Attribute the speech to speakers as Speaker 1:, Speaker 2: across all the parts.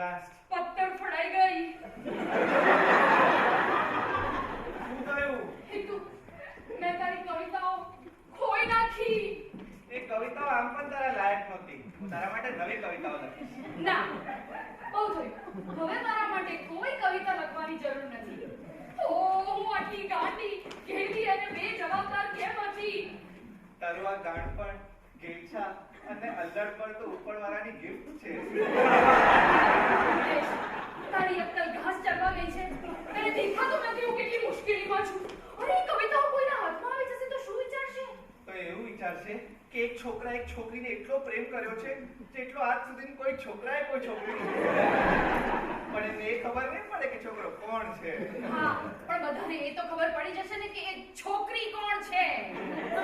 Speaker 1: last.
Speaker 2: પત્તર ફડાઈ ગઈ.
Speaker 1: શું થયું?
Speaker 2: હેતુ, મેં તારી કવિતાઓ ખોઈ નાખી.
Speaker 1: એ કવિતાઓ આમ પણ તારા લાયક નહોતી. હું તારા માટે નવી કવિતાઓ લખીશ.
Speaker 2: ના, બહુ થયું. હવે મારા માટે કોઈ કવિતા લખવાની જરૂર નથી. હું આટલી ગાંડી, ઘેલી અને બેજવાબદાર કેમ હતી?
Speaker 1: તારું આ ગાંડપણ, ઘેલછા અને અલ્લડપણ તો ઉપરવાળાની ગિફ્ટ છે.
Speaker 2: તારી અક્કલ ઘાસ ચરવા ગઈ છે. તને દેખાતું નથી હું કેટલી મુશ્કેલીમાં છું. અને એ કવિતાઓ કોઈના હાથમાં આવી જશે તો શું વિચારશે?
Speaker 1: તો એવું વિચારશે કે એક છોકરા એક છોકરીને એટલો પ્રેમ કર્યો છે જેટલો આજ સુધી કોઈ છોકરાએ કોઈ છોકરીને પણ એને એ ખબર નહીં પડે કે છોકરો કોણ છે.
Speaker 2: હા, પણ બધાને એ તો ખબર પડી જશે ને કે એ છોકરી કોણ છે.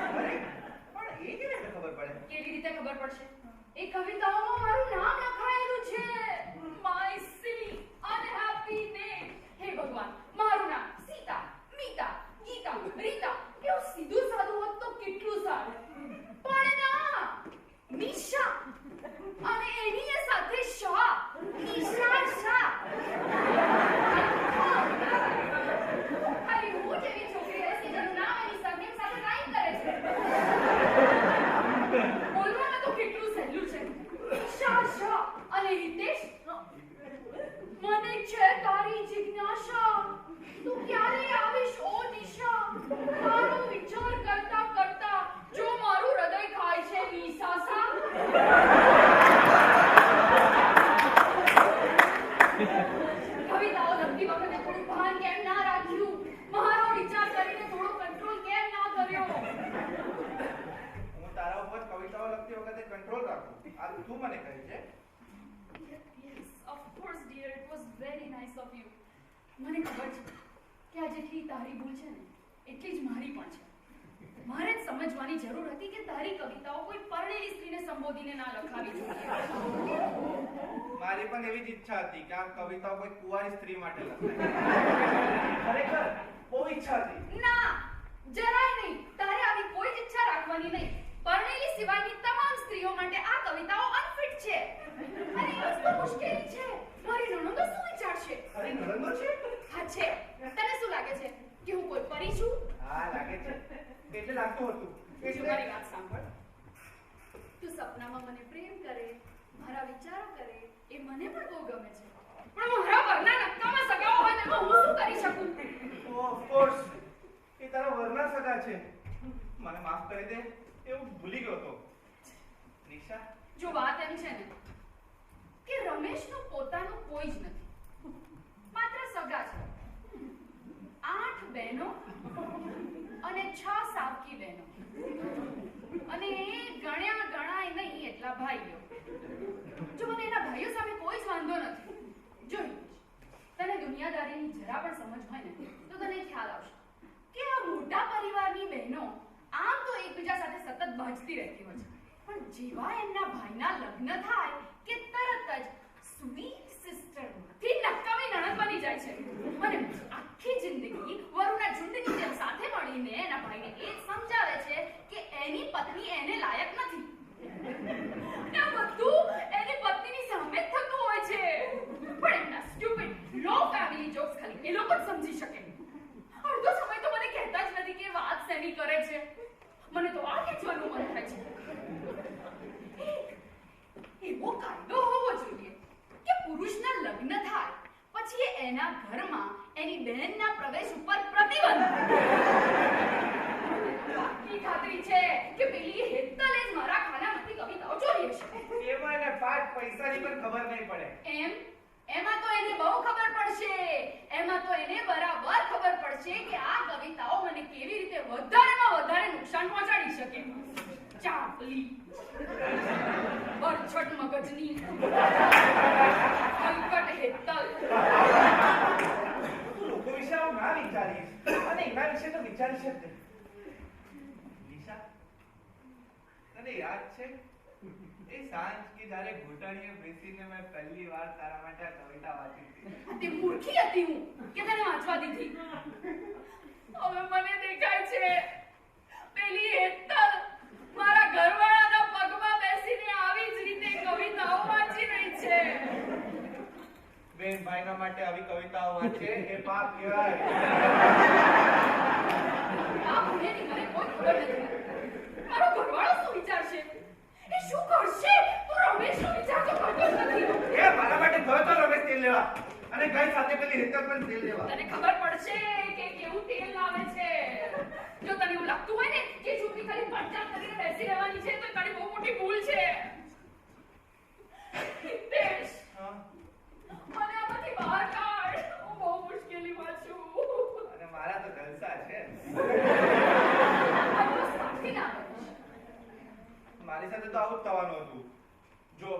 Speaker 1: અરે, પણ એ કેવી રીતે ખબર પડે?
Speaker 2: કેવી રીતે ખબર પડશે? એ કવિતાઓમાં મારું નામ લખાયેલું છે. My silly unhappy name. હે ભગવાન, મારું નામ સીતા, મીતા, ગીતા, રીતા એવું સીધું સાદું હોત તો કેટલું સારું. પણ ના, નિશા અને એની સાથે શાહ, નિશા શાહ. અરે હું જેવી છોકરી હશે જેનું નામ એની સરનેમ સાથે રાઈમ કરે છે. બોલવામાં તો કેટલું સહેલું છે. નિશા શાહ અને હિતેશ. મને છે તારી જિજ્ઞાસા. તું ક્યારે આવીશ ઓ નિશા? તારો વિચાર કરતા કરતા જો મારું હૃદય ખાય છે નિશાસા. કવિતાઓ લખતી વખતે થોડું ભાન કેમ ના રાખ્યું? મારો વિચાર કરીને થોડો કંટ્રોલ કેમ ના કર્યો?
Speaker 1: હું તારા ઉપર કવિતાઓ લખતી વખતે કંટ્રોલ રાખું. આ તું મને કહે છે.
Speaker 2: Yes, of course dear, it was very nice of you. મને ખબર છે કે આ જેટલી તારી ભૂલ છે ને એટલી જ મારી પણ છે. મારે જ સમજવાની જરૂર હતી કે તારી કવિતાઓ કોઈ પરણેલી સ્ત્રીને સંબોધીને ના લખાવી જોઈએ.
Speaker 1: મારી પણ એવી જ ઈચ્છા હતી કે આ કવિતાઓ કોઈ કુંવારી સ્ત્રી માટે લખાય. ખરેખર બહુ ઈચ્છા હતી.
Speaker 2: ના, જરાય નહીં. તારે આવી કોઈ જ ઈચ્છા રાખવાની નહીં. પરણેલી સિવાયની તમામ સ્ત્રીઓ માટે આ કવિતાઓ અનફિટ છે. અને એ જ તો મુશ્કેલી છે. મારી નણંદો શું વિચારશે?
Speaker 1: અરે નણંદો છે?
Speaker 2: હા છે. તને શું લાગે છે કે હું કોઈ પરી છું?
Speaker 1: હા લાગે છે. એટલે લાગતું હતું.
Speaker 2: તું મારી વાત સાંભળ. તું સપનામાં મને પ્રેમ કરે, મારા વિચારો કરે, એ મને પણ બહુ ગમે છે. પણ મારા વરના નક્કામાં સગાઓ હોય તેમાં હું શું કરી શકું?
Speaker 1: ઓફ કોર્સ એ તારા વરના સગા છે. મને માફ કરી દે, એવું ભૂલી ગયો તો. નિશા,
Speaker 2: જો વાત એમ છે ને કે રમેશનું પોતાનું કોઈ જ નથી. માત્ર સગા છે. 8 બહેનો અને 6 સાવકી બહેનો. અને એ ગણ્યા ગણાય નહીં એટલા ભાઈઓ. જો મને એના ભાઈઓ સામે કોઈ જ વાંધો નથી. જોઈ તને દુનિયાદારીની જરા પણ સમજ હોય ને તો તને ખ્યાલ આવશે કે આ મોટા પરિવારની બહેનો આમ તો એકબીજા સાથે સતત બાજતી રહેતી હોય છે. પણ જેવા એમના ભાઈના લગ્ન થાય કે તરત જ સ્વીટ સિસ્ટરમાંથી નકામી નણંદ બની જાય છે. અને આખી જિંદગી વરુના ઝુંડની જેમ સાથે મળીને એના ભાઈને એ સમજાવે છે કે એની પત્ની એને લાયક નથી. ને આ બધું એની પત્નીની સામે જ થતું હોય છે. પણ એમના સ્ટુપિડ લો ફેમિલી જોક્સ ખાલી એ લોકો જ સમજી શકે. અડધો સમય તો મને કહેતા જ નથી કે વાત શેની કરે છે. મને તો આ ખેંચવાનું મન થાય છે. એવો કાયદો હોવો જોઈએ કે પુરુષના લગ્ન થાય પછી એના ઘરમાં એની બહેનના પ્રવેશ ઉપર પ્રતિબંધ. પાકી ખાતરી છે કે પેલી હેતલે જ મારા ખાનામાંથી કવિતાઓ ચોરી હશે.
Speaker 1: એમાં એને 5 પૈસાની પણ ખબર નહીં પડે.
Speaker 2: એમાં તો એને બહુ ખબર પડશે. એમાં તો એને બરાબર ખબર પડશે કે આ કવિતાઓ મને કેવી રીતે વધારેમાં વધારે નુકસાન પહોંચાડી શકે. ચાપલી, બરછટ મગજની, હલકટ હેતલ.
Speaker 1: તું લોકો વિશે આવું ના વિચારીશ અને એના વિશે તો વિચારી શકતે. નિશા, તને યાદ છે એ સાંજ કે જ્યારે ઘૂંટણીએ બેસીને મેં પહેલી વાર તારા માટે આ કવિતા વાંચી હતી?
Speaker 2: તે મૂર્ખી હતી હું કે તને વાંચવા દીધી. હવે મને દેખાય છે પેલી હેતલ મારા ઘરવાળાના પગમાં બેસીને આવી જ રીતે કવિતાઓ વાંચી રહી છે.
Speaker 1: છે એ પાપ કહેવાય.
Speaker 2: આ ભૂલેની મને કોઈ ખબર નથી. મારો ઘરવાળો શું વિચારશે? એ શું કરશે? તું રમેશનો વિચાર તો કરતો જ નથી.
Speaker 1: એ મારા માટે ગયો તો રમેશ તેલ લેવા અને ગઈ સાથે પેલી હેતલ પણ તેલ લેવા.
Speaker 2: તને ખબર પડશે કે કેવું તેલ લાવે છે. જો તને એવું લાગતું હોય ને કે છોકરી ખાલી પંચાયત કરીને બેસી રહેવાની છે તો તારી બહુ મોટી ભૂલ છે. હિતેશ,
Speaker 1: હા?
Speaker 2: મને આમાંથી બહાર કાઢ. હું બહુ મુશ્કેલીમાં છું.
Speaker 1: અને મારા તો જલસા છે.
Speaker 2: આ બસ પાછી ના કરીશ.
Speaker 1: મારી સાથે તો આવું જ થવાનું હતું. જો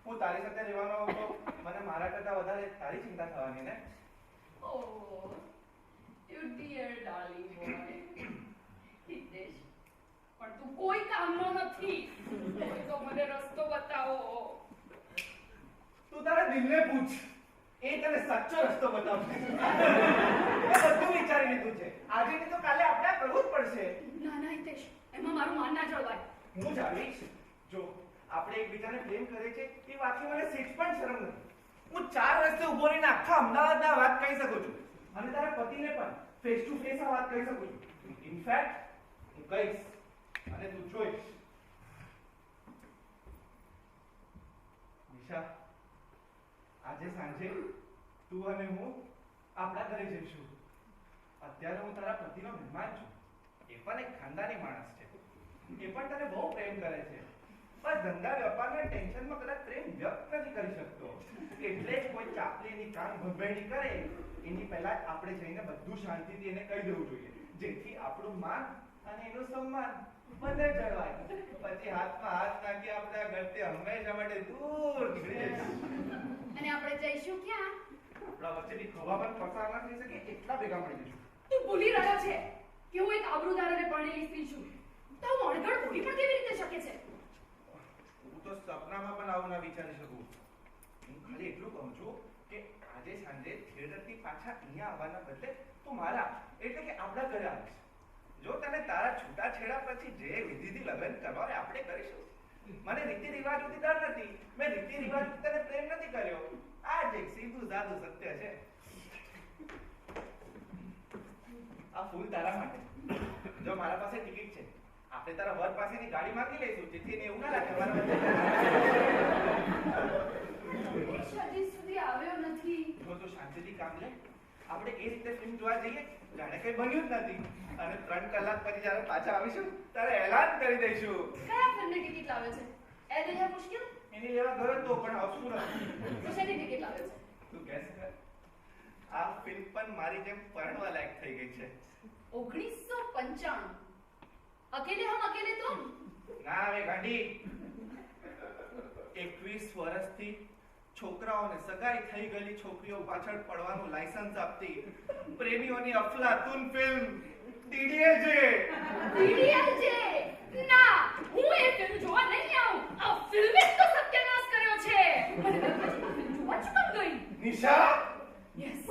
Speaker 1: હું તારી સાથે રહેવાનો હતો, મને મારા કરતા વધારે તારી ચિંતા થવાની ને.
Speaker 2: Oh, you dear darling boy. Hitesh, પણ તું કોઈ કામનો નથી. કોઈ તો મને રસ્તો બતાવો.
Speaker 1: તું તારા દિલને પૂછ, એ તને સાચો રસ્તો બતાવશે. મેં બધું વિચારી લીધું છે. આજે નહીં તો કાલે આપણે આ કરવું જ પડશે.
Speaker 2: ના ના હિતેશ, એમાં મારું માન ના જળવાય.
Speaker 1: હું જાણીશ. જો આપણે એકબીજાને પ્રેમ કરે છે એ વાતની મને સેજ પણ શરમ નથી. હું 4 રસ્તે ઊભો રહીને આખા અમદાવાદના વાત કહી શકું છું અને તારા પતિને પણ ફેસ ટુ ફેસ આ વાત કહી શકું છું. ઇનફેક્ટ હું કહીશ અને તું જોઈશ. નિશા, આજે સાંજે તું અને હું આપણા ઘરે જઈશું. અત્યારે હું તારા પતિનો મહેમાન છું. એ પણ એક ખાનદાની માણસ છે. એ પણ તને બહુ પ્રેમ કરે છે, પણ ધંધા વેપારના ટેન્શનમાં કદાચ પ્રેમ વ્યક્ત નથી કરી શકતો. એટલે જ કોઈ ચાપલીની કાન ભંભેડી કરે એની પહેલા આપણે જઈને બધું શાંતિથી એને કહી દેવું જોઈએ, જેથી આપણું માન અને એનું સન્માન બંને જળવાય. પછી હાથમાં હાથ નાખી આપણે આ ઘરથી હંમેશા માટે દૂર નીકળી જઈશું.
Speaker 2: અને આપણે જઈશું ક્યાં?
Speaker 1: આપણા વચ્ચેથી ખોવા પણ પસાર ના થઈ શકે એટલા ભેગા મળી જઈશું.
Speaker 2: તું ભૂલી રહ્યો છે કે હું એક આબરૂદાર અને પરણેલી સ્ત્રી છું. તો હું અણઘડ ભૂલી પણ કેવી રીતે શકે છે?
Speaker 1: હું તો સપનામાં પણ આવું ના વિચારી શકું. હું ખાલી એટલું કહું છું કે આજે સાંજે થિયેટરથી પાછા અહીંયા આવવાના બદલે તું મારા એટલે કે આપણા ઘરે આવીશ. જો તને તારા છૂટાછેડા પછી જે વિધિથી લગ્ન કરવા હોય આપણે કરીશું. મને રીતિ રિવાજોથી ડર નથી. મેં રીતિ રિવાજોથી તને પ્રેમ નથી કર્યો. આ જ એક સીધું સાધું સત્ય છે. આ ફૂલ તારા માટે. જો મારા પાસે ટિકિટ છે, આપણે તારા વર પાસેની ગાડી માંગી લઈશું, જેથી એને એવું ના લાગે મારા
Speaker 2: હજી સુધી આવ્યો નથી.
Speaker 1: જો તું શાંતિથી કામ લે. આપણે એ રીતે ફિલ્મ જોવા જઈએ જાણે કઈ બન્યું જ નથી અને 3 કલાક પછી જ્યારે પાછા આવીશું ત્યારે એલાન કરી દઈશું.
Speaker 2: કયા ફિલ્મની ટિકિટ લાવે છે? એ દુનિયા મુશ્કેલ?
Speaker 1: એની લેવા ગયો તો પણ આવશું નથી.
Speaker 2: તો શેની ટિકિટ લાવે છે?
Speaker 1: તું ગેસ કર. આ ફિલ્મ પણ મારી જેમ પરણવા લાયક થઈ ગઈ છે.
Speaker 2: 1995. અકેલે હમ અકેલે તુમ?
Speaker 1: ના હવે ગાંડી. 21 વર્ષથી છોકરાઓને સગાઈ થઈ ગયેલી છોકરીઓ પાછળ પડવાનું લાયસન્સ આપતી પ્રેમીઓની અફલાતુન ફિલ્મ ડીડીએલજે.
Speaker 2: ડીડીએલજે? ના, હું એ ફિલ્મ જોવા નહીં આવું. આ ફિલ્મે જ તો સત્યાનાશ કર્યો છે. મને પછી ફિલ્મ જોવા જ મન ગઈ.
Speaker 1: Nisha,
Speaker 2: yes,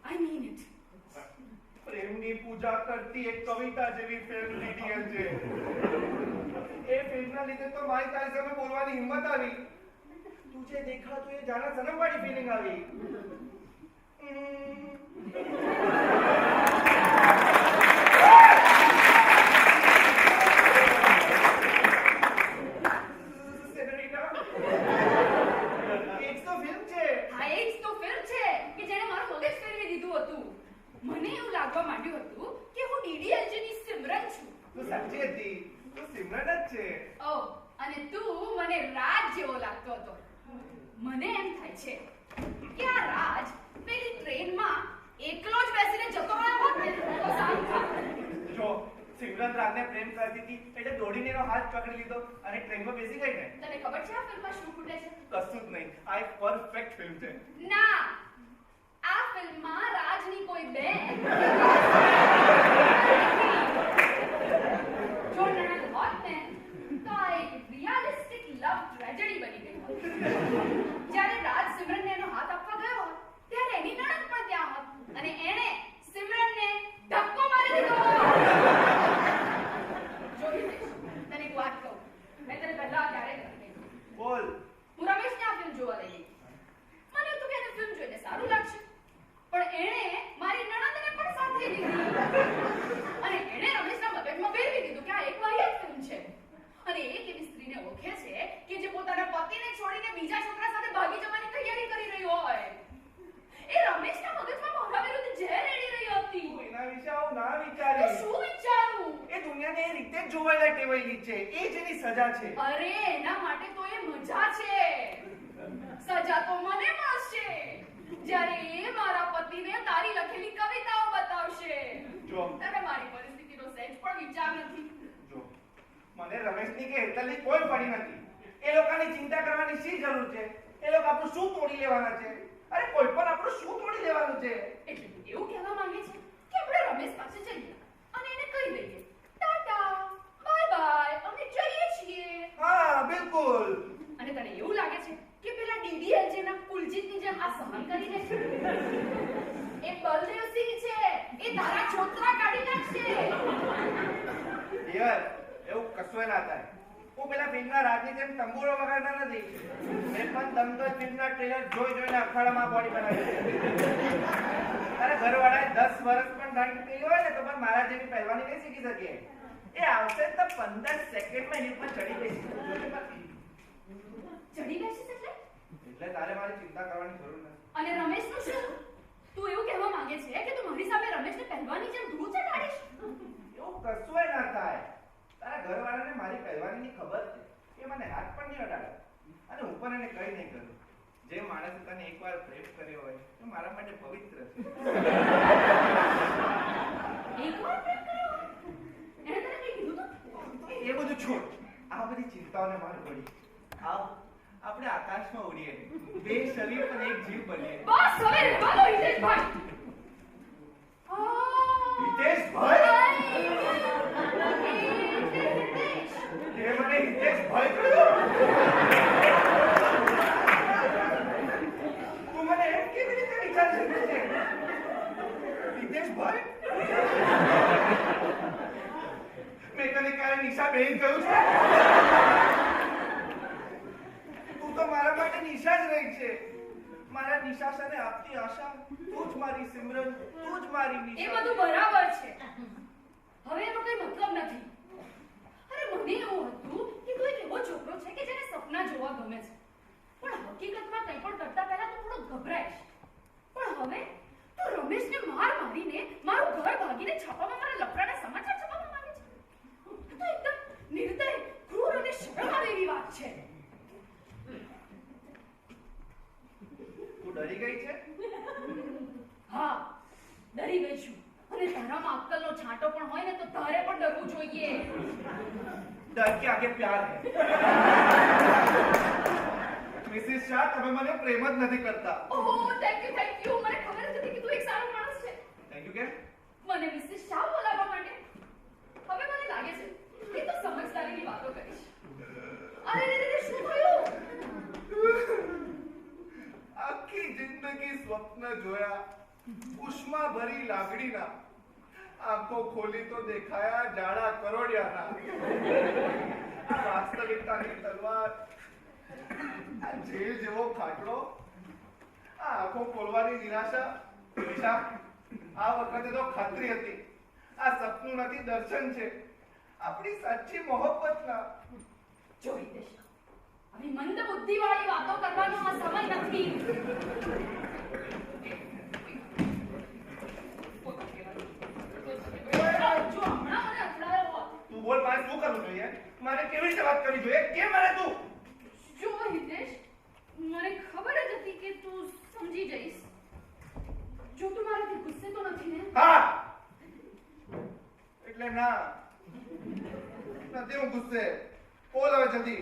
Speaker 2: I mean it.
Speaker 1: પ્રેમની પૂજા કરતી એક કવિતા જેવી ફિલ્મ ડીડીએલજે. એ ફિલ્મના લીધે તો મારી તારી સામે બોલવાની હિંમત આવી. तुझे देखा तो ये जाना सनम वाली फीलिंग आ गई. એક તો ફિલ્મ છે.
Speaker 2: હા, એ જ તો ફિલ્મ છે કે જેણે મારું મગજ ફેરવી દીધું હતું. મને એવું લાગવા માંડ્યું હતું કે હું ડીડીએલજે ની સિમરન છું.
Speaker 1: તું સાચી હતી. તું સિમરન જ છે.
Speaker 2: ઓહ, અને તું મને રાજ જેવો લાગતો હતો. મને એમ થાય છે કે આ રાજ પેલી ટ્રેનમાં એકલો જ બેસીને જતો રહ્યો હોત ને તો સારું થાત.
Speaker 1: જો સિમરન રાતને પ્રેમ કરતી હતી એટલે દોડીને એનો હાથ પકડી લીધો અને ટ્રેનમાં બેસી ગઈ ને.
Speaker 2: તને ખબર છે આ ફિલ્મમાં શું ખૂટે છે?
Speaker 1: કશું જ નહીં. આ એક પરફેક્ટ ફિલ્મ છે.
Speaker 2: ના, આ ફિલ્મમાં રાજની કોઈ બેન જો નણંદ હોત ને તો આ એક રિયાલિસ્ટિક લવ ટ્રેજેડી બની ગઈ હોત. જ્યારે રાજ સિમરનને એનો હાથ આપવા ગયો હોત ત્યારે એની નણંદ પણ ત્યાં હોત અને એણે સિમરનને ધક્કો મારી દીધો હોત. જો હિતેશ, તને એક વાત કહું. મેં તને પહેલા ક્યારે કહી.
Speaker 1: બોલ.
Speaker 2: હું રમેશને આ ફિલ્મ જોવા લઈ ગઈ. મને હતું કે એને ફિલ્મ જોઈને સારું લાગશે, પણ
Speaker 1: ટેવાયેલી છે, એ જ એની સજા છે.
Speaker 2: અરે એના માટે તો એ મજા છે. સજા તો મને મળશે જ્યારે એ મારા પતિને તારી લખેલી કવિતાઓ બતાવશે.
Speaker 1: જો
Speaker 2: તને મારી પરિસ્થિતિનો સહેજ પણ વિચાર નથી.
Speaker 1: જો મને રમેશની કે હેતલની કોઈ પડી નથી. એ લોકોની ચિંતા કરવાની શી જરૂર છે? એ લોકો આપણું શું તોડી લેવાના છે? અરે કોઈ પણ આપણું શું તોડી લેવાનું છે?
Speaker 2: એટલે એવું કહેવા માંગે છે કે આપણે રમેશ પાસે જઈએ અને એને કહી દઈએ ટાટા બાય બાય અમે જઈએ છીએ.
Speaker 1: હા બિલકુલ.
Speaker 2: અને તને એવું લાગે છે કે પેલા ડીડીએલજે ના કુલજીતની જેમ આ સહન કરી લેશે? એ બલદેવસિંહ છે, એ તારા છોતરા કાઢી નાખશે.
Speaker 1: યાર એવું કશું ના થાય. હું પેલા ફિલ્મના રાજની જેમ તંબુરો વગાડતા નથી. મેં પણ દમદમ ફિલ્મના ટ્રેલર જોઈને અખાડામાં બોડી બનાવી છે. તારા ઘરવાળાએ 10 વર્ષ પણ ડાન્સ કર્યો હોય ને તો પણ મારા જેવી પહેલવાની નહીં શીખી શકીએ. એ આવશે તો 15 સેકન્ડમાં એની ઉપર ચડી બેસી.
Speaker 2: ચડી બેસીસ
Speaker 1: એટલે તારે મારી ચિંતા કરવાની જરૂર નથી.
Speaker 2: અને રમેશનું શું? તું એવું કહેવા માંગે છે કે તું મારી સામે રમેશને પહેલવાની જેમ ધૂળ ચડાડીશ?
Speaker 1: એવું કશું ના થાય. તારા ઘરવાળાને મારી પહેલવાનીની ખબર છે. એ મને હાથ પણ નહીં અડાડે અને હું પણ એને કંઈ નહીં કરું. જે માણસે તને એકવાર પ્રેમ કર્યો હોય તો મારા માટે પવિત્ર છે.
Speaker 2: એકવાર પ્રેમ કર્યો? એણે તને કંઈ કીધું તો?
Speaker 1: એ બધું છોડ. આ બધી ચિંતાઓને માર પડી. આવ આપણે આકાશમાં ઉડીએ. બે શરીર પણ એક જીવ બનીએ.
Speaker 2: બસ હવે રહેવા દો હિતેશભાઈ.
Speaker 1: હિતેશભાઈ? તે મને હિતેશભાઈ કહ્યું? તું મને એમ કેવી રીતે વિચારી શકે છે? હિતેશભાઈ? મેં તને ક્યારે નિશા બેન કહ્યું છે? તું તો મારા માટે નિશા જ રહી છે. મારા નિશાસાને આપતી આશા, તું જ મારી સિમરન, તું જ મારી
Speaker 2: એ
Speaker 1: નિશા.
Speaker 2: બધું બરાબર છે. હવે એનો કઈ મતલબ નથી. અરે મને એવું હતું કે તું એક એવો છોકરો છે કે જેને સપના જોવા ગમે છે, પણ હકીકતમાં કંઈ પણ કરતા પહેલા તું થોડો ગભરાય છે. પણ હવે તું રમેશને મારીને મારું ઘર ભાગીને છાપામાં મારા લફડાના સમાચાર છપાવવા માંગે છે. આ તો એકદમ નિર્દય, ક્રૂર અને શરમ આવે એવી વાત છે.
Speaker 1: તું ડરી ગઈ છે?
Speaker 2: હા, ડરી ગઈ છું. અને તારામાં અક્કલનો છાંટો પણ હોય ને તો તારે પણ ડરવું જોઈએ.
Speaker 1: डर के आगे प्यार है. મિસિસ શાહ, તમે મને પ્રેમ જ નથી કરતા.
Speaker 2: ઓહ, થેન્ક યુ. મને ખબર જ હતી કે તું એક સારો માણસ છે.
Speaker 1: થેન્ક યુ કેમ?
Speaker 2: મને મિસિસ શાહ બોલાવવા માટે. હવે મને લાગે છે કે તું સમજદારીની વાતો કરીશ. અરે શું થયું?
Speaker 1: આખી જિંદગી સ્વપ્ન જોયા, ઉષ્મા ભરી લાગણીના. આંખો ખોલી તો દેખાયા જાડા કરોડિયાના. આ વાસ્તવિકતાની તલવાર, આ જેલ જેવો ખાટલો, આ આંખો ખોલવાની નિરાશા. આ વખતે તો ખાતરી હતી આ સપનું નથી, દર્શન છે આપણી સાચી મોહબ્બતના.
Speaker 2: જોઈ દેશ. આવી મંદ બુદ્ધિવાળી વાતો કરવાનો આ સમય નથી. જો હમણાં મને અથડાયો હોત.
Speaker 1: તું બોલ, મારે શું કરવું જોઈએ? મારે કેવી રીતે વાત કરવી જોઈએ? કેમ મારે તું?
Speaker 2: જો હિતેશ, મને ખબર જ હતી કે તું સમજી જઈશ. જો તું મારાથી ગુસ્સે તો નથી ને?
Speaker 1: હા એટલે ના નથી હું ગુસ્સે. બોલ હવે જલ્દી.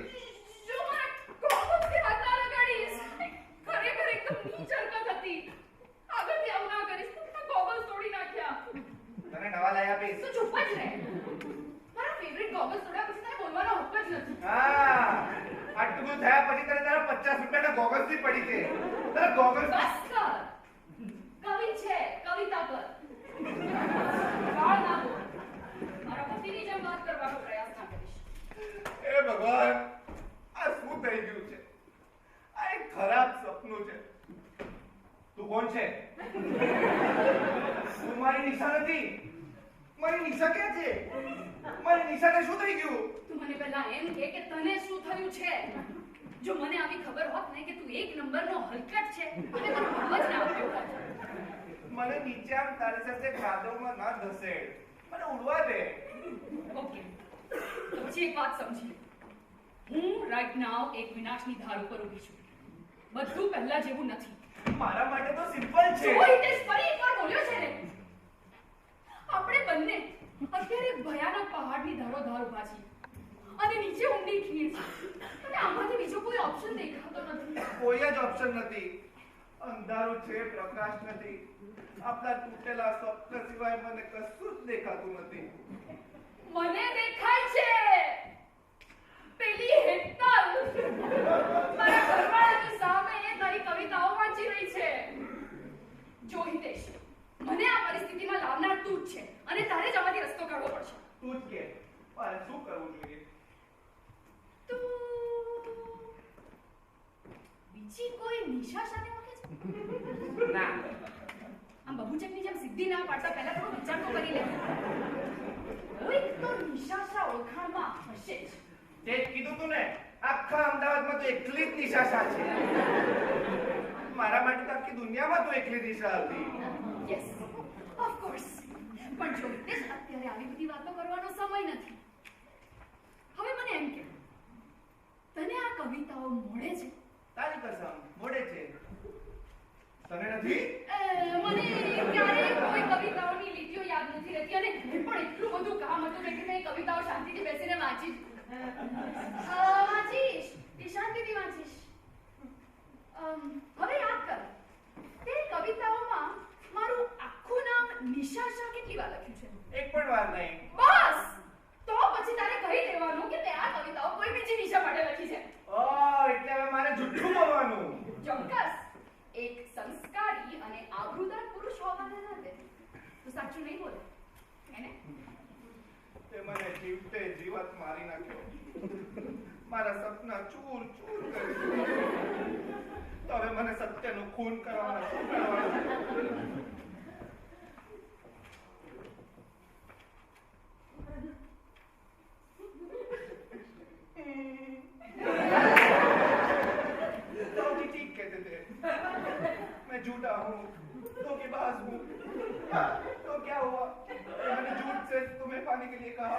Speaker 2: જો મારા કોપથી હાથ ના લગાડીશ. ખરેખર એકદમ નીચ હરકત હતી. આગળથી આવું ના કરીશ. તું ગોગલ્સ તોડી નાખ્યા.
Speaker 1: તને નવા લઈ આપીશ.
Speaker 2: તું ચૂપ જ રહે. મારા ફેવરિટ ગોગલ્સ તોડ્યા પછી તને બોલવાનો હક જ નથી.
Speaker 1: હા, આટલું થયા પછી તને તારા 50 રૂપિયાના ગોગલ્સ ની પડી છે. તારા ગોગલ્સ
Speaker 2: બસ કર. કવિ છે, કવિતા કર. ગાળ ના બોલ. મારા પતિની જેમ વાત કરવાનો પ્રયાસ ના કરીશ.
Speaker 1: એ ભગવાન, આ શું થઈ ગયું છે? આ એક ખરાબ સપનું છે. તું કોણ છે? તું મારી નિશા નથી. મારી નિશા ક્યાં છે? મારી નિશાને શું થઈ ગયું?
Speaker 2: તું મને પહેલા એમ કે તને શું થયું છે? જો મને આવી ખબર હોત ને કે તું એક નંબરનો હલકટ છે, હવે તને ભાવ જ ના આપ્યો હોત.
Speaker 1: મને નીચે આમ તારી સાથે કાદવમાં ના ધસેડ. મને ઉડવા દે.
Speaker 2: ઓકે, તો પછી એક વાત સમજી લે. હું રાઈટ નાઉ એક વિનાશની ધાર ઉપર ઊભી છું. બધું પહેલા જેવું નથી.
Speaker 1: મારા માટે તો સિમ્પલ છે.
Speaker 2: જો હિતેશ ફરી એકવાર બોલ્યો છે ને. આપણે બંને અત્યારે ભયાનક પહાડની ધારોધાર ઊભા છીએ અને નીચે ઊંડી ખીણ છે અને આમાંથી બીજો કોઈ ઓપ્શન દેખાતો નથી.
Speaker 1: કોઈ જ ઓપ્શન નથી. અંધારું છે, પ્રકાશ નથી. આપણા તૂટેલા સ્વપ્ન સિવાય મને કશું જ દેખાતું નથી.
Speaker 2: મને દેખાય છે પેલી હેતલ મારા ઘરવાળાની સામે એ તારી કવિતાઓ વાંચી રહી છે. જો હિતેશ, મને આ પરિસ્થિતિમાં લાવનાર તું જ છે અને તારે જ આમાંથી રસ્તો કાઢવો પડશે.
Speaker 1: તું જ કે મારે શું કરવું જોઈએ?
Speaker 2: તું બીજી કોઈ નિશા સાથે ઓળખે છે?
Speaker 1: ના.
Speaker 2: આમ બબુચકની જેમ સીધી ના પાડતા પહેલા થોડો વિચાર તો કરી લે. કોઈક તો નિશાશા ઓળખાણમાં હશે જ.
Speaker 1: તે જ કીધું તું ને, આખા અમદાવાદમાં તો એકલી જ નિશાશા છે. મારા માટે તો આખી દુનિયામાં તો એકલી નિશા હતી.
Speaker 2: Yes, of course. પણ જો હિતેશ, અત્યારે આવી બધી વાતો કરવાનો સમય નથી. હવે મને એમ કે તને આ કવિતાઓ મળે છે?
Speaker 1: તારી કસમ મોડે છે. તને નથી?
Speaker 2: મને ક્યારેય કોઈ કવિતાઓની લીટીઓ યાદ નથી રહેતી અને એ પણ એટલું બધું કામ હતું કે મેં કવિતાઓ શાંતિથી બેસીને વાંચીશ. એ શાંતિથી વાંચીશ. હવે યાદ કર, તે કવિતાઓમાં મારું આખું નામ નિશાશા કેટલી વાર લખ્યું છે?
Speaker 1: એક પણ વાર નહીં.
Speaker 2: બસ, તો પછી તારે કહી દેવાનું કે તે આ કવિતાઓ કોઈ બીજી નિશા માટે લખી છે.
Speaker 1: એટલે હવે મારે જુઠ્ઠું બોલવાનું.
Speaker 2: ચોક્કસ. એક સંસ્કારી અને આબરૂદાર પુરુષ હોવાને નાતે તું સાચું નહીં બોલે, એને?
Speaker 1: તે મને જીવતે જીવત મારી નાખ્યો. મારા સપના ચૂર ચૂર કરી દીધા. તો હવે મને સત્યનું ખૂન કરવાના શું કરવાનું? तो भी ठीक कहते थे. मैं झूठा हूँ, धोखेबाज हूँ. तो क्या हुआ? मैंने झूठ से तुम्हें पाने के लिए कहा.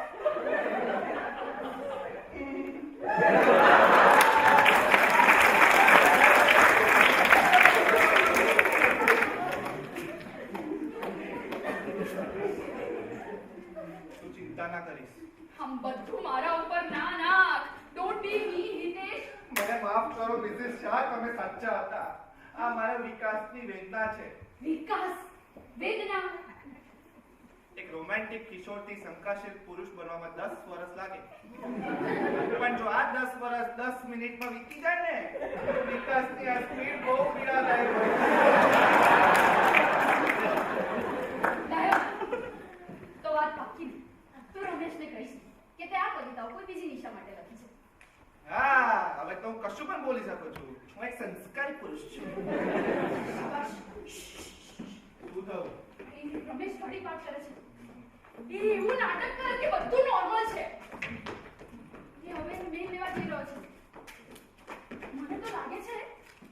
Speaker 1: तू चिंता ना करीस.
Speaker 2: हम બધું મારા ઉપર ના નાખ. ડોન્ટ બી મી હિતેશ.
Speaker 1: મને માફ કરો મિસિસ શાહ, તમે સાચા હતા. આ મારા વિકાસની વેદના છે.
Speaker 2: વિકાસ વેદના.
Speaker 1: એક રોમેન્ટિક કિશોરથી શંકાશીલ પુરુષ બનવામાં 10 વર્ષ લાગે. પણ જો આ 10 વર્ષ 10 મિનિટમાં વીતી જાય ને, તો વિકાસની આ સ્પીડ બહુ પીડાદાયક હોય.
Speaker 2: ડાયો, તો વાત પાકી. તું રમેશને કહીશ કે તે આ કવિતાઓ કોઈ બીજી નિશા માટે લખી છે.
Speaker 1: હા, હવે તો હું કશું પણ બોલી શકું છું. હું એક સંસ્કારી પુરુષ છું.
Speaker 2: શાબાશ.
Speaker 1: શું થયું?
Speaker 2: રમેશ ઘડી વાત કરે છે. એ એવું નાટક કરે કે બધું નોર્મલ છે. એ હવે મેલ લેવા જઈ રહ્યો છે. મને તો લાગે છે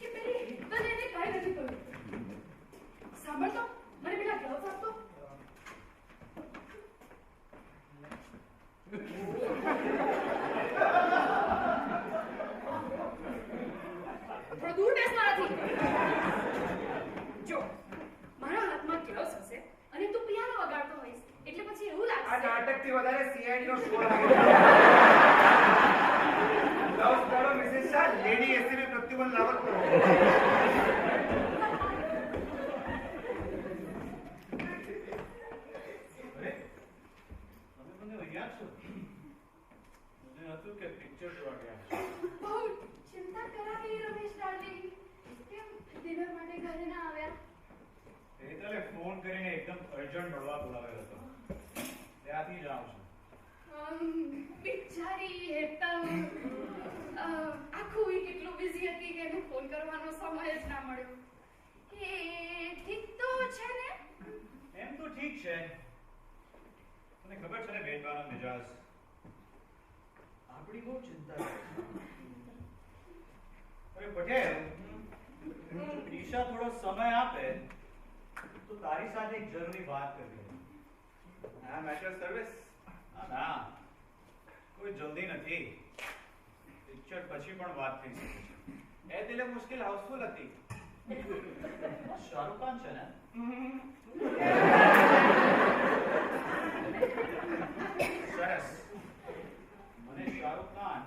Speaker 2: કે પેલી હેતલ એને કાંઈ નથી કહ્યું. સાંભળ તો, મને પેલા ગ્લવ્સ આપતો. થોડું દૂર બેસ મારાથી. જો મારા હાથમાં ગ્લવ્સ હશે અને તું પિયાનો વગાડતો હોઈશ એટલે પછી એવું
Speaker 1: આ
Speaker 2: લાગશે.
Speaker 1: નાટકથી વધારે સીઆઈડી નો શો લાગે. લવ કરો મિસિસ શાહ, લેડી એસીબી પ્રત્યુબંધ લાવત કરો.
Speaker 3: અરે તમે મને અહીંયા છો? મને હતું કે પિક્ચર જોવા ગયા છો.
Speaker 2: બહુ ચિંતા કરાવી રમેશ ડાર્લિંગ. કેમ ડિનર માટે ઘરે ના આવ્યા?
Speaker 3: હેતલે ફોન કરીને એકદમ અર્જન્ટ મળવા બોલાવેલો હતો. ત્યાંથી જ આવું છું.
Speaker 2: બિચારી હેતલ આખું વીક એટલું બિઝી હતી કે એને ફોન કરવાનો સમય જ ના મળ્યો. એ ઠીક તો છે ને?
Speaker 3: એમ તો ઠીક છે. તને ખબર છે ને બેનબાનો મિજાજ આપણી બહુ ચિંતા કરે છે. અરે પટેલ, ઈશા થોડો સમય આપે તો તારી સાથે એક જરૂરી વાત કરવી હતી.
Speaker 1: હા, મેટર સર્વિસ.
Speaker 3: ના, કોઈ જલ્દી નથી. પિક્ચર પછી પણ વાત થઈ શકે છે.
Speaker 1: એ દિલે મુશ્કેલ હાઉસફુલ હતી.
Speaker 3: શાહરુખ ખાન છે ને? સરસ. મને શાહરુખ ખાન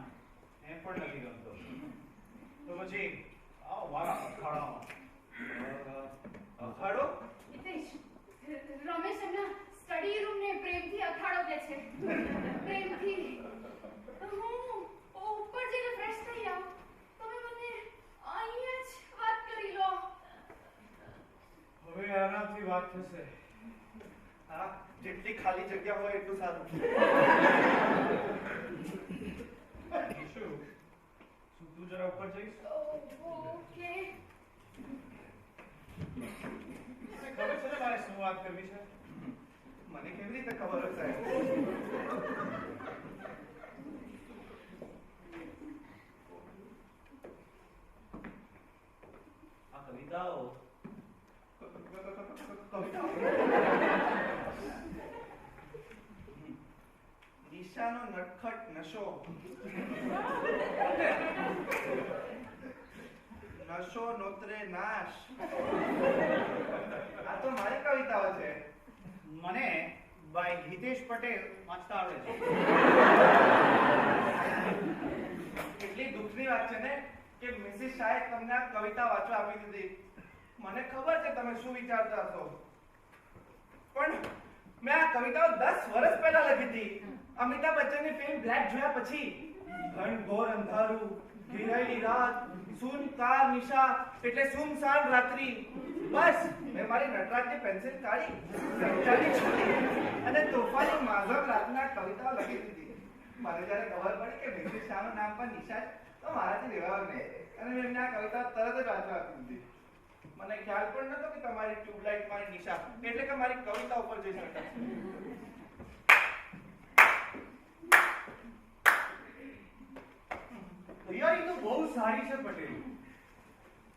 Speaker 3: એમ પણ નથી ગમતો. તો પછી આવો મારા અખાડામાં.
Speaker 1: અખાડો?
Speaker 2: હિતેશ, રમેશ એમના સ્ટડી રૂમને પ્રેમથી અખાડો કહે છે. પ્રેમથી. હું ઉપર જઈને ફ્રેશ થઈ આવું. તમે મને અહીંયા જ વાત કરી લો.
Speaker 3: હવે આરામથી વાત થશે.
Speaker 1: હા, જેટલી ખાલી જગ્યા હોય એટલું સારું.
Speaker 3: શું તું જરા ઉપર જઈશ?
Speaker 2: ઓકે.
Speaker 3: મને ખબર છે ને મારે શું વાત કરવી છે.
Speaker 1: મને કેવી રીતે ખબર હશે?
Speaker 3: આ કવિતાઓ
Speaker 1: નિશાનો નટખટ નશો. નશો નોતરે નાશ. આ તો મારી કવિતાઓ છે.
Speaker 3: મને બાય હિતેશ પટેલ વાંચતા આવડે છે.
Speaker 1: એટલી દુઃખની વાત છે ને કે મિસિસ શાહે તમને આ કવિતા વાંચવા આપી દીધી. મને ખબર છે તમે શું વિચારતા હશો, પણ મેં આ કવિતાઓ 10 વર્ષ પહેલા લખી હતી. અમિતાભ બચ્ચનની ફિલ્મ બ્લેક જોયા પછી. ઘનઘોર અંધારું, ઘેરાયેલી રાત, સુનકાર નિશા એટલે સુમસાન રાત્રિ. બસ મેં મારી નટરાજની પેન્સિલ કાઢી, સંચાલી છોડી અને તોફાની માઝમ રાતના કવિતાઓ લખી દીધી. મને જ્યારે ખબર પડી કે મિસિસ શાહનું નામ પણ નિશા છે તો મારાથી રહેવાયું નહીં અને મેં એમને આ કવિતા તરત જ વાંચવા આપી દીધી. મને ખ્યાલ પણ નતો કે તમારી ટ્યુબલાઇટ મારી નિશા એટલે કે મારી કવિતા ઉપર જઈ શકે.
Speaker 3: તૈયારી તો બહુ સારી છે પટેલ.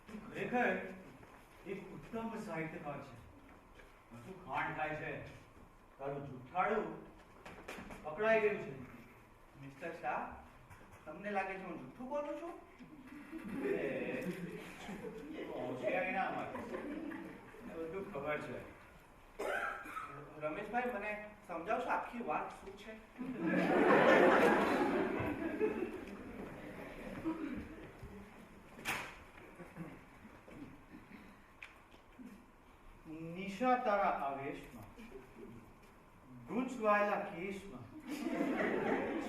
Speaker 3: તું ખરેખર એક ઉત્તમ સાહિત્યકાર છે. બધું ખાંડ ખાય છે. તારું જુઠ્ઠાડું પકડાઈ ગયું છે.
Speaker 1: મિસ્ટર શાહ, તમને લાગે છે હું જૂઠું બોલું છું?
Speaker 3: હોશિયારી ના માટે બધું ખબર છે.
Speaker 1: રમેશભાઈ મને સમજાવશો આખી વાત શું છે?
Speaker 3: નિશા તારા આવેશમાં, ગૂંચવાયેલા કેશમાં,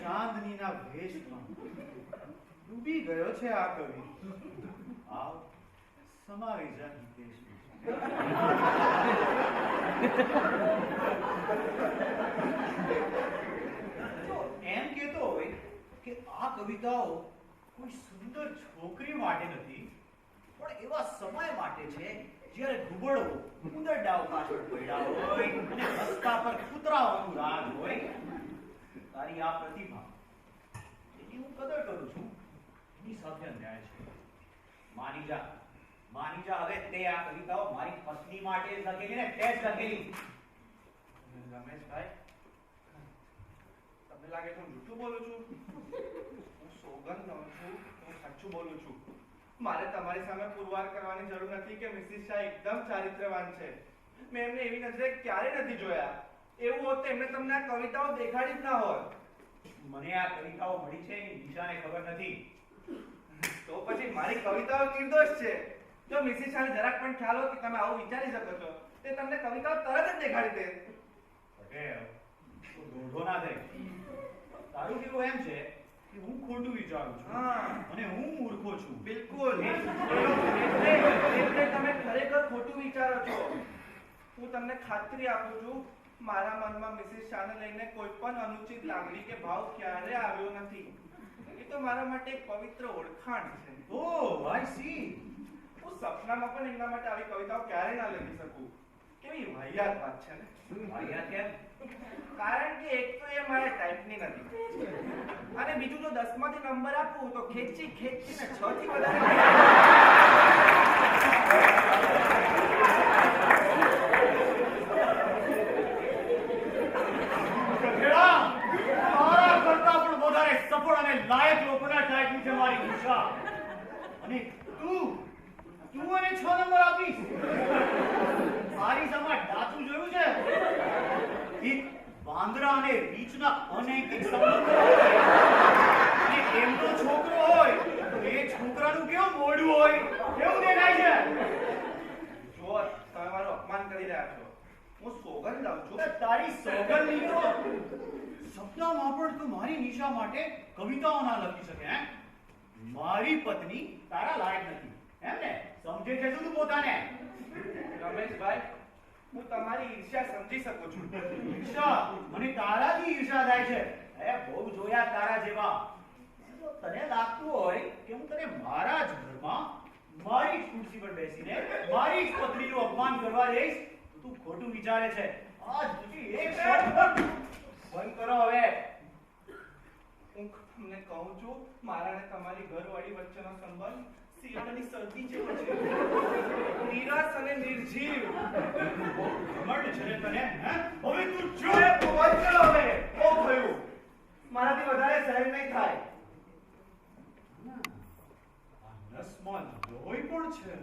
Speaker 3: ચાંદનીના ભેષમાં ડૂબી ગયો છે આ કવિ. આવ સમાવી જા હિતેશમાં. તો એમ કહેતો હોય કે આ કવિતાઓ કોઈ સુંદર છોકરી માટે નથી, પણ એવા સમય માટે છે જ્યારે ઘુબડવો ઉંદરડાઓ પાછળ પડ્યા હોય અને રસ્તા પર કૂતરાઓનું રાજ હોય. તારી આ પ્રતિભા એની હું કદર કરું છું. એની સાથે અન્યાય છે. માની જા હવે તે આ કવિતાઓ મારી પત્ની માટે જ લખેલી ને તે જ લખેલી.
Speaker 1: રમેશભાઈ, તમને લાગે છે હું જૂઠું બોલું છું? હું સોગંદ લઉં છું, હું સાચું બોલું છું. મારે તમારી સામે પુરવાર કરવાની જરૂર નથી કે મિસિસ શાહ એકદમ ચારિત્રવાન છે. મેં એમને એવી નજરે ક્યારેય નથી જોયા. એવું હોત તો એમને તમને આ કવિતાઓ દેખાડી જ ના હોત.
Speaker 3: મને આ કવિતાઓ મળી છે એની દિશાને ખબર નથી.
Speaker 1: તો પછી મારી કવિતાઓ નિર્દોષ છે. જો મિસિસ શાહને જરાક પણ ખ્યાલ હોય કે તમે આવું વિચારી શકો છો તે તમને કવિતાઓ તરત જ દેખાડી દે.
Speaker 3: પટેલ, તું દોઢો ના થઈ. તારું કેવું એમ છે કે હું ખોટું વિચારું છું અને હું મૂર્ખો છું.
Speaker 1: બિલકુલ. એટલે તમે ખરેખર ખોટું વિચારો છો. હું તમને ખાતરી આપું છું, મારા મનમાં મિસિસ શાહને લઈને કોઈ પણ અનુચિત લાગણી કે ભાવ ક્યારે આવ્યો નથી. એ તો મારા માટે એક પવિત્ર ઓળખાણ છે.
Speaker 3: ઓહ, આઈ સી.
Speaker 1: હું સપનામાં પણ એમના માટે આવી કવિતાઓ ક્યારે ના લખી શકું. કેવી વાહિયાત વાત છે ને.
Speaker 3: વાહિયાત કેમ?
Speaker 1: કારણ કે એક તો એ મારા ટાઈપની નથી અને બીજું જો 10 માંથી નંબર આપું તો ખેંચીને 6 થી વધારે.
Speaker 3: તારા કરતા પણ વધારે અને લાયક લોકોના ટાઈપની છે મારી નિશા. અને તું મને 6 નંબર આપીશ? મારી સામે ડાચું જોયું છે? એક વાંદરા અને રીંછના અનૈતિક સંબંધો હોય અને એમનો છોકરો હોય તો એ છોકરાનું કેવું મોઢું હોય, કેવું દેખાય છે?
Speaker 1: જો તમે મારું અપમાન કરી રહ્યા છો. હું સોગંદ લઉં છું.
Speaker 3: તારી સોગંદની તો સપનામાં પણ તું મારી નિશા માટે કવિતાઓ ના લખી શકે. હે, મારી પત્ની તારા લાયક નથી એમ ને? સમજે છે તું પોતાને?
Speaker 1: રમેશભાઈ, હું તમારી ઈર્ષ્યા સમજી શકું છું.
Speaker 3: ઈર્ષા? મને તારાથી ઈર્ષા થાય છે. બહુ જોયા તારા જેવા. જો તને લાગતું હોય કે હું તને મારા જ ઘરમાં મારી જ ખુરશી પર બેસીને મારી જ પત્નીનું અપમાન કરવા જઈશ તો તું ખોટું વિચારે છે. આજ સુધી એક શબ્દ બંધ કરો હવે.
Speaker 1: હું તમને કહું છું, મારા અને તમારી ઘરવાળી વચ્ચેનો સંબંધ શિયાળાની શરદી જેવો છે. નિરાશ અને નિર્જીવ.
Speaker 3: ઘમંડ છે ને તને? હે? હવે તું
Speaker 1: જો એ બંધ કરો હવે. બહુ થયું. મારાથી વધારે સહન નહીં થાય.
Speaker 3: નસમાં લોહી પણ છે.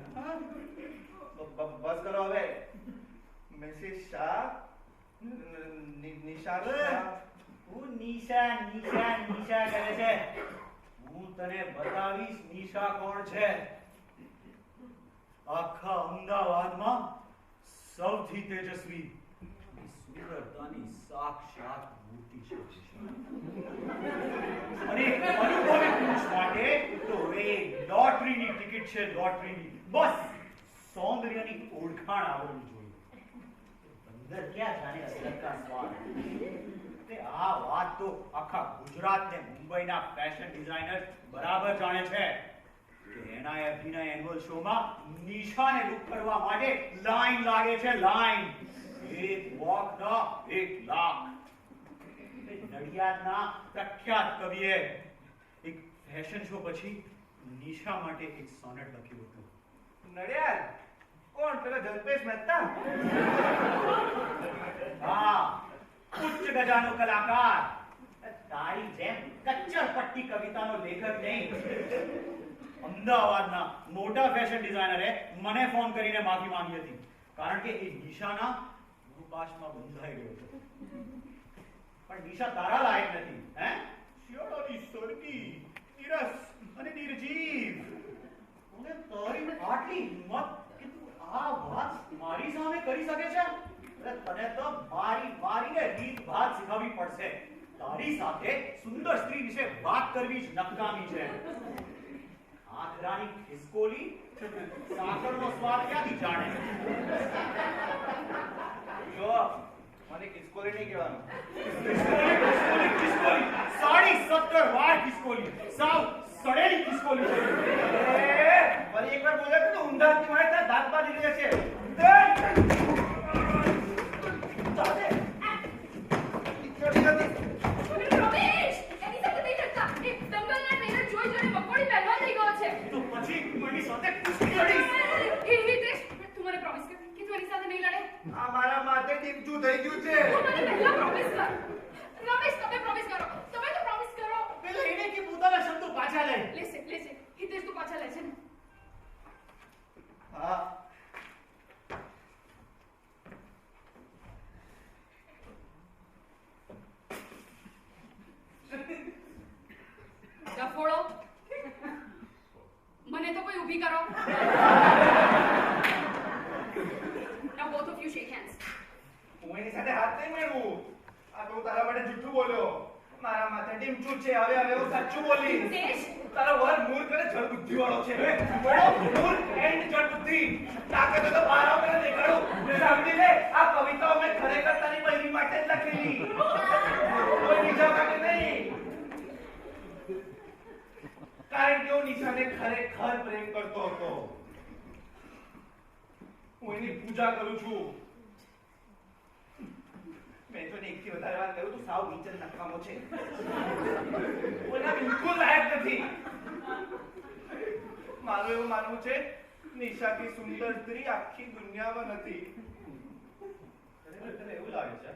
Speaker 1: બસ કરો હવે. મિસિસ શાહ, નિશા શાહ.
Speaker 3: તું નિશા નિશા નિશા કરે છે. હું તને બતાવીશ નિશા કોણ છે. આખા અમદાવાદમાં સૌથી તેજસ્વી સુંદરતાની સાક્ષાત મૂર્તિ છે. અને અનુભવી પુરુષ માટે તો એ લોટરીની ટિકિટ છે. લોટરીની. બસ સૌંદર્યની ઓળખાણ આવડવી જોઈએ. અંદર ક્યાં જાણે અસલકા સ્વાદ. આ વાત તો આખા ગુજરાત ને મુંબઈના ફેશન ડિઝાઇનર બરાબર જાણે છે કે એના અભિનય એન્યુઅલ શોમાં નિશાને લુક કરવા માટે લાઈન લાગે છે. લાઈન. એક વોકના 1 લાખ. નડિયાદના પ્રખ્યાત કવિએ એક ફેશન શો પછી નિશા માટે એક સોનેટ લખ્યું હતું.
Speaker 1: નડિયાદ? કોણ? પેલો જલ્પેશ મહેતા?
Speaker 3: હા, ઉચ્ચ ગજાનો કલાકાર. તારી જેમ કચ્ચર પટ્ટી કવિતાનો લેખક નહીં. અમદાવાદના મોટા ફેશન ડિઝાઇનરે મને ફોન કરીને માફી માંગી હતી કારણ કે એ નિશાના રૂપાશમાં બંધાઈ ગયો હતો. પણ નિશા તારા લાયક નથી. હે, શિયાળાની શરદી, નિરસ અને નિર્જીવ. અને તારી આટલી હિંમત કે તું આ વાત મારી સામે કરી શકે છે? તને તો મારીને રીત ભાત શીખવવી પડશે. તારી સાથે સુંદર સ્ત્રી વિશે વાત કરવી જ નકામી છે. આંખરાની ખિસકોલી સાકરનો સ્વાદ ક્યાંથી જાણે?
Speaker 1: જો મને કિસ્કોલી નહીં કહેવાનું.
Speaker 3: ખિસકોલી 17.5 વાર ખિસકોલી. સાવ સડેલી ખિસકોલી છે.
Speaker 1: ફરી એકવાર બોલે તો ઊંધાથી મારે ત્યાં દાંત બાંધી દે છે.
Speaker 2: રમેશ, એની સાથે નહીં કરતા. એ દંગલના ટ્રેલર જોઈ જોઈને મકોડી પહેલવાન થઈ ગયો છે.
Speaker 3: તો પછી હું એની સાથે કુસ્તી લડીશ.
Speaker 2: હિતેશ, તું મને પ્રોમિસ કર કે તું એની સાથે નહીં લડે.
Speaker 1: આ મારા માથે ટીમચું થઈ ગયું છે.
Speaker 2: તું મને પહેલા પ્રોમિસ કર. રમેશ, તમે પ્રોમિસ કરો. તમે તો પ્રોમિસ કરો.
Speaker 3: પેલા એને કે પોતાના શબ્દો પાછા લે.
Speaker 2: લેશે. હિતેશ, તું પાછા લે છે ને?
Speaker 1: હા.
Speaker 2: ડફોડો, મને તો કોઈ ઊભી કરો. Now both of you shake hands.
Speaker 1: હું એની સાથે હાથ નહીં મેળવું. આ તો હું તારા માટે જૂઠું બોલ્યો. મારા માથે ટીમચું છે. હવે હું સાચું બોલીશ.
Speaker 2: હિતેશ,
Speaker 1: તારો વર મૂર્ખ અને જળ બુદ્ધિ વાળો છે. મૂર્ખ એન્ડ જળ બુદ્ધિ. તાકાત હોય તો બહાર આવ મને દેખાડું. સમજી લે, આ કવિતાઓ મેં ખરેખર તારી બહેની માટે જ લખેલી. કોઈ બીજા માટે નહીં. કારણ કે હું નિશાને ખરેખર પ્રેમ કરતો હતો. હું એની પૂજા કરું છું. મેં તો એકથી વધારે વાત કહ્યું તું સાવ નીચે નકામો છે. હું એના બિલકુલ લાયક નથી. મારું એવું માનવું છે, નિશાથી સુંદર સ્ત્રી આખી દુનિયામાં નથી. તને એવું લાગે છે?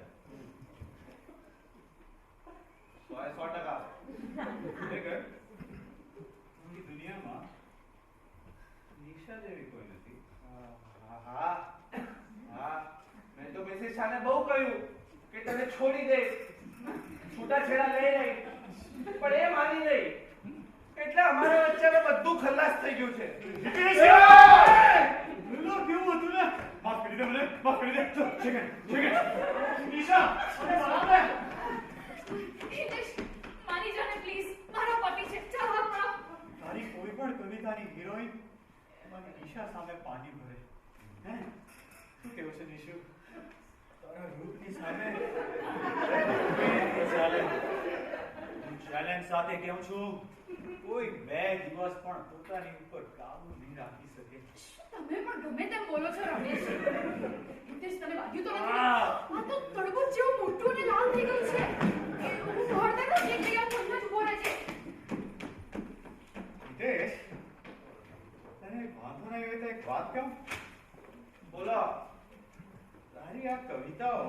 Speaker 1: 100%
Speaker 3: ખરેખર આખી દુનિયામાં નિશા જેવી કોઈ નથી.
Speaker 1: હા મેં તો મિસિસ શાને બહુ કહ્યું કે તને છોડી દે, છૂટાછેડા લઈ રહી, પણ એ માની નહીં. એટલે અમારા વચ્ચે હવે બધું ખલાસ થઈ ગયું છે.
Speaker 3: લો કેવું હતું ને? માફ કરી દે મને, માફ કરી દે. ચલ સેકન્ડ નિશા અરે બાપ રે.
Speaker 2: હિતેશ, માની જાને પ્લીઝ. મારો પતિ છે. ચાલ આપણો.
Speaker 3: તારી કોઈ પણ કવિતાની હિરોઈન મને નિશા સામે પાણી ભરે. હે શું કેવું છે નિશુ? તારા રૂપની સામે ચેલેન્જ સાથે કહું છું, કોઈ 2 દિવસ પણ પોતાની ઉપર કાબુ નહીં રાખી શકે.
Speaker 2: તમે પણ ગમે તેમ બોલો છો રમેશ. હિતેશ, તને વાગ્યું તો નથી?
Speaker 3: આ
Speaker 2: આ તો તડબૂચ જેવું મોટું અને લાલ થઈ ગયું છે. હું હળદર જ એક જગ્યાએ થોડું જ ઊભો રહેજે.
Speaker 3: હિતેશ, તને વાંધો નહીં હોય તો એક વાત કહું?
Speaker 1: બોલો.
Speaker 3: તારી આ કવિતાઓ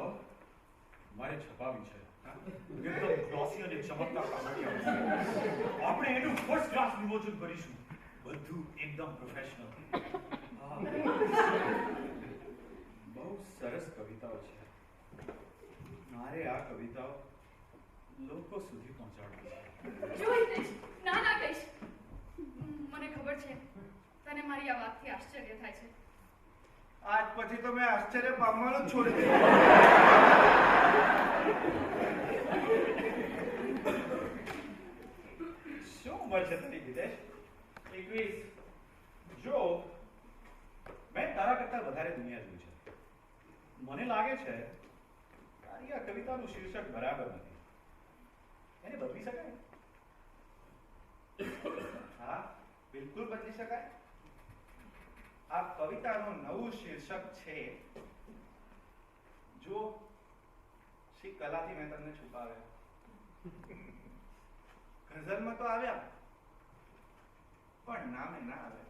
Speaker 3: મારે છપાવી છે. એકદમ ગ્લોસી અને ચમકદાર કહાનીઓ છે. આપણે એનું ફર્સ્ટ ક્લાસ વિમોચન કરીશું. બધું એકદમ પ્રોફેશનલ. બહુ સરસ કવિતાઓ છે. મારે આ કવિતાઓ લોકો સુધી પહોંચાડવી છે.
Speaker 2: જો હિતેશ, ના કહીશ. મને ખબર છે તને મારી આ વાતથી આશ્ચર્ય થાય છે.
Speaker 1: આજ પછી તો મેં આશ્ચર્ય પામવાનું જ છોડી દીધું.
Speaker 3: શું ઉંમર છે તારી હિતેશ?
Speaker 1: 21.
Speaker 3: જો મેં તારા કરતા વધારે દુનિયા જોઈ છે. મને લાગે છે તારી આ કવિતાનું શીર્ષક બરાબર નથી. એને બદલી શકાય?
Speaker 1: હા, બિલકુલ બદલી શકાય. આ કવિતાનું નવું શીર્ષક છે, જો શ્રી કલાથી મેં તમને છુપાવ્યા. ગઝલમાં તો આવ્યા, પણ નામે ના આવ્યા.